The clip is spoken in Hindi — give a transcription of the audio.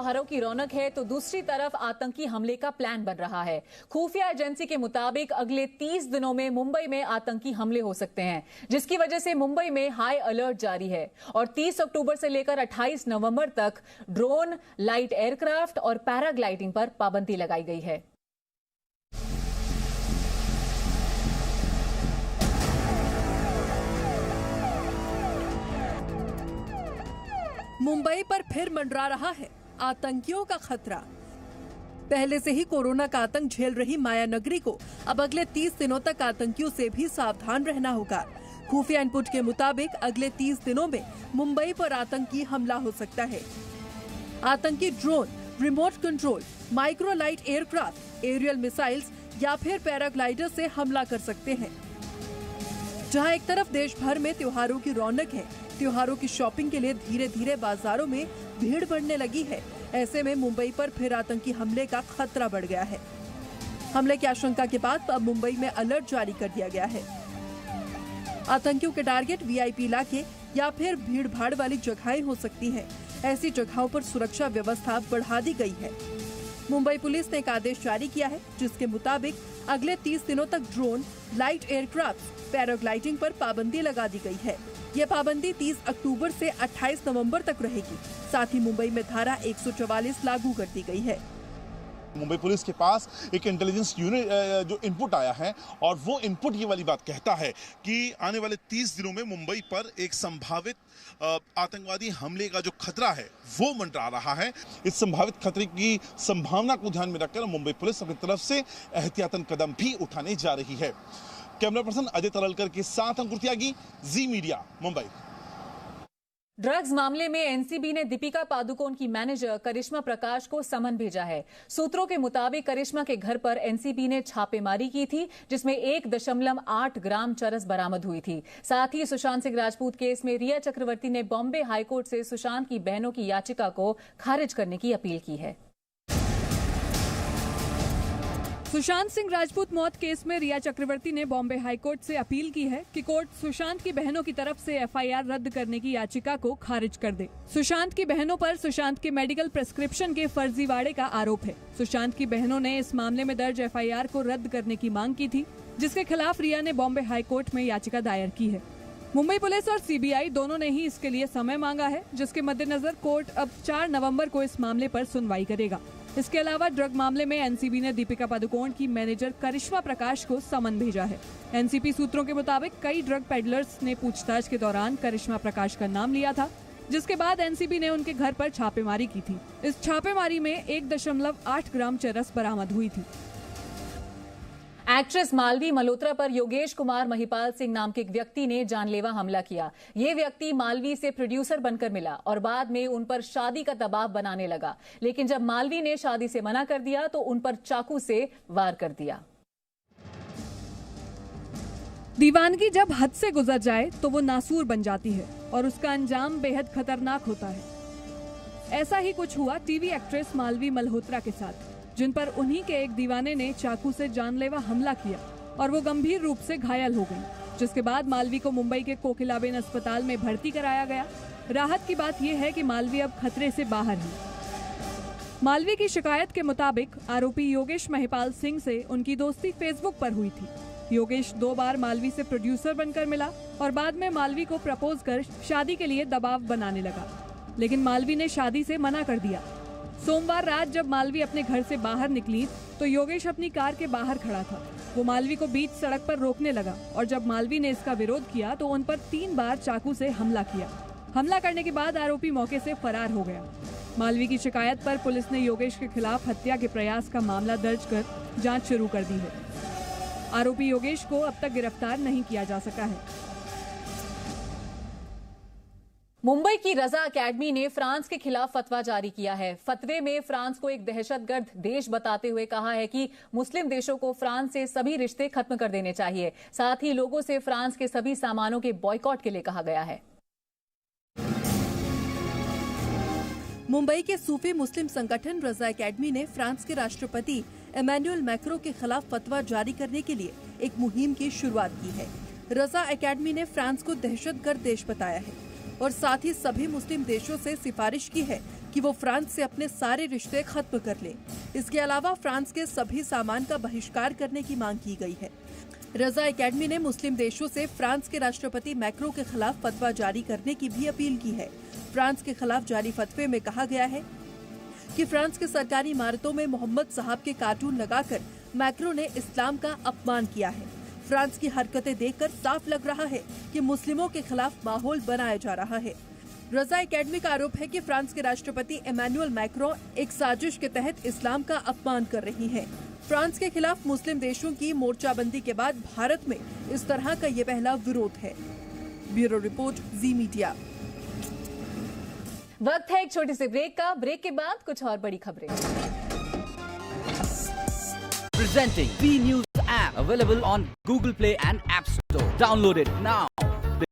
त्योहारों की रौनक है तो दूसरी तरफ आतंकी हमले का प्लान बन रहा है। खुफिया एजेंसी के मुताबिक अगले 30 दिनों में मुंबई में आतंकी हमले हो सकते हैं, जिसकी वजह से मुंबई में हाई अलर्ट जारी है और 30 अक्टूबर से लेकर 28 नवंबर तक ड्रोन, लाइट एयरक्राफ्ट और पैराग्लाइडिंग पर पाबंदी लगाई गई है। मुंबई पर फिर मंडरा रहा है आतंकियों का खतरा। पहले से ही कोरोना का आतंक झेल रही माया नगरी को अब अगले 30 दिनों तक आतंकियों से भी सावधान रहना होगा। खुफिया इनपुट के मुताबिक अगले 30 दिनों में मुंबई पर आतंकी हमला हो सकता है। आतंकी drone, remote control, micro light aircraft, aerial missiles या फिर पैराग्लाइडर से हमला कर सकते हैं। जहां एक तरफ देश भर में त्योहारों की रौनक है, त्योहारों की शॉपिंग के लिए धीरे धीरे बाजारों में भीड़ बढ़ने लगी है, ऐसे में मुंबई पर फिर आतंकी हमले का खतरा बढ़ गया है। हमले की आशंका के बाद अब मुंबई में अलर्ट जारी कर दिया गया है। आतंकियों के टारगेट वीआईपी इलाके या फिर भीड़ भाड़ वाली जगहें हो सकती हैं। ऐसी जगहों पर सुरक्षा व्यवस्था बढ़ा दी गई है। मुंबई पुलिस ने एक आदेश जारी किया है, जिसके मुताबिक अगले 30 दिनों तक ड्रोन, लाइट एयरक्राफ्ट, पैराग्लाइडिंग पर पाबंदी लगा दी गई है। ये पाबंदी 30 अक्टूबर से 28 नवंबर तक रहेगी। साथ ही मुंबई में धारा 144 लागू कर दी गई है। मुंबई पुलिस के पास एक इंटेलिजेंस यूनिट जो इनपुट आया है और वो इनपुट ये वाली बात कहता है कि आने वाले 30 दिनों में मुंबई पर एक संभावित आतंकवादी हमले का जो खतरा है वो मंडरा रहा है। इस संभावित खतरे की संभावना को ध्यान में रखकर मुंबई पुलिस अपनी तरफ से एहतियातन कदम भी उठाने जा रही है। कैमरा पर्सन अजय तरलकर के साथ अंकुर त्यागी, जी मीडिया, मुंबई। ड्रग्स मामले में एनसीबी ने दीपिका पादुकोण की मैनेजर करिश्मा प्रकाश को समन भेजा है। सूत्रों के मुताबिक करिश्मा के घर पर एनसीबी ने छापेमारी की थी, जिसमें 1.8 ग्राम चरस बरामद हुई थी। साथ ही सुशांत सिंह राजपूत केस में रिया चक्रवर्ती ने बॉम्बे हाईकोर्ट से सुशांत की बहनों की याचिका को खारिज करने की अपील की है। सुशांत सिंह राजपूत मौत केस में रिया चक्रवर्ती ने बॉम्बे हाईकोर्ट से अपील की है कि कोर्ट सुशांत की बहनों की तरफ से एफआईआर रद्द करने की याचिका को खारिज कर दे। सुशांत की बहनों पर सुशांत के मेडिकल प्रिस्क्रिप्शन के फर्जीवाड़े का आरोप है। सुशांत की बहनों ने इस मामले में दर्ज एफआईआर को रद्द करने की मांग की थी, जिसके खिलाफ रिया ने बॉम्बे हाईकोर्ट में याचिका दायर की है। मुंबई पुलिस और सीबीआई दोनों ने ही इसके लिए समय मांगा है, जिसके मद्देनजर कोर्ट अब 4 नवंबर को इस मामले पर सुनवाई करेगा। इसके अलावा ड्रग मामले में एनसीबी ने दीपिका पादुकोण की मैनेजर करिश्मा प्रकाश को समन भेजा है। एनसीबी सूत्रों के मुताबिक कई ड्रग पेडलर्स ने पूछताछ के दौरान करिश्मा प्रकाश का नाम लिया था, जिसके बाद एनसीबी ने उनके घर पर छापेमारी की थी। इस छापेमारी में 1.8 ग्राम चरस बरामद हुई थी। एक्ट्रेस मालवी मल्होत्रा पर योगेश कुमार महिपाल सिंह नाम के एक व्यक्ति ने जानलेवा हमला किया। ये व्यक्ति मालवी से प्रोड्यूसर बनकर मिला और बाद में उन पर शादी का दबाव बनाने लगा, लेकिन जब मालवी ने शादी से मना कर दिया तो उन पर चाकू से वार कर दिया। दीवानगी जब हद से गुजर जाए तो वो नासूर बन जाती है और उसका अंजाम बेहद खतरनाक होता है। ऐसा ही कुछ हुआ टीवी एक्ट्रेस मालवी मल्होत्रा के साथ, जिन पर उन्हीं के एक दीवाने ने चाकू से जानलेवा हमला किया और वो गंभीर रूप से घायल हो गई, जिसके बाद मालवी को मुंबई के कोकिलाबेन अस्पताल में भर्ती कराया गया। राहत की बात यह है कि मालवी अब खतरे से बाहर है। मालवी की शिकायत के मुताबिक आरोपी योगेश महिपाल सिंह से उनकी दोस्ती फेसबुक पर हुई थी। योगेश 2 बार मालवी से प्रोड्यूसर बनकर मिला और बाद में मालवी को प्रपोज कर शादी के लिए दबाव बनाने लगा, लेकिन मालवी ने शादी से मना कर दिया। सोमवार रात जब मालवी अपने घर से बाहर निकली तो योगेश अपनी कार के बाहर खड़ा था। वो मालवी को बीच सड़क पर रोकने लगा और जब मालवी ने इसका विरोध किया तो उन पर 3 बार चाकू से हमला किया। हमला करने के बाद आरोपी मौके से फरार हो गया। मालवी की शिकायत पर पुलिस ने योगेश के खिलाफ हत्या के प्रयास का मामला दर्ज कर जांच शुरू कर दी है। आरोपी योगेश को अब तक गिरफ्तार नहीं किया जा सका है। मुंबई की रजा अकेडमी ने फ्रांस के खिलाफ फतवा जारी किया है। फतवे में फ्रांस को एक दहशतगर्द देश बताते हुए कहा है कि मुस्लिम देशों को फ्रांस से सभी रिश्ते खत्म कर देने चाहिए। साथ ही लोगों से फ्रांस के सभी सामानों के बॉयकॉट के लिए कहा गया है। मुंबई के सूफी मुस्लिम संगठन रजा अकेडमी ने फ्रांस के राष्ट्रपति इमैनुअल मैक्रों के खिलाफ फतवा जारी करने के लिए एक मुहिम की शुरुआत की है। रजा अकेडमी ने फ्रांस को दहशतगर्द देश बताया है और साथ ही सभी मुस्लिम देशों से सिफारिश की है कि वो फ्रांस से अपने सारे रिश्ते खत्म कर ले। इसके अलावा फ्रांस के सभी सामान का बहिष्कार करने की मांग की गई है। रजा एकेडमी ने मुस्लिम देशों से फ्रांस के राष्ट्रपति मैक्रो के खिलाफ फतवा जारी करने की भी अपील की है। फ्रांस के खिलाफ जारी फतवे में कहा गया है कि फ्रांस के सरकारी इमारतों में मोहम्मद साहब के कार्टून लगाकर मैक्रो ने इस्लाम का अपमान किया है। फ्रांस की हरकतें देखकर साफ लग रहा है कि मुस्लिमों के खिलाफ माहौल बनाया जा रहा है। रजा एकेडमी का आरोप है कि फ्रांस के राष्ट्रपति इमैनुअल मैक्रो एक साजिश के तहत इस्लाम का अपमान कर रही है। फ्रांस के खिलाफ मुस्लिम देशों की मोर्चाबंदी के बाद भारत में इस तरह का ये पहला विरोध है। ब्यूरो रिपोर्ट, जी मीडिया। वक्त है एक छोटे से ब्रेक का। ब्रेक के बाद कुछ और बड़ी खबरें। Presenting B News app available on Google Play and App Store. Download it now.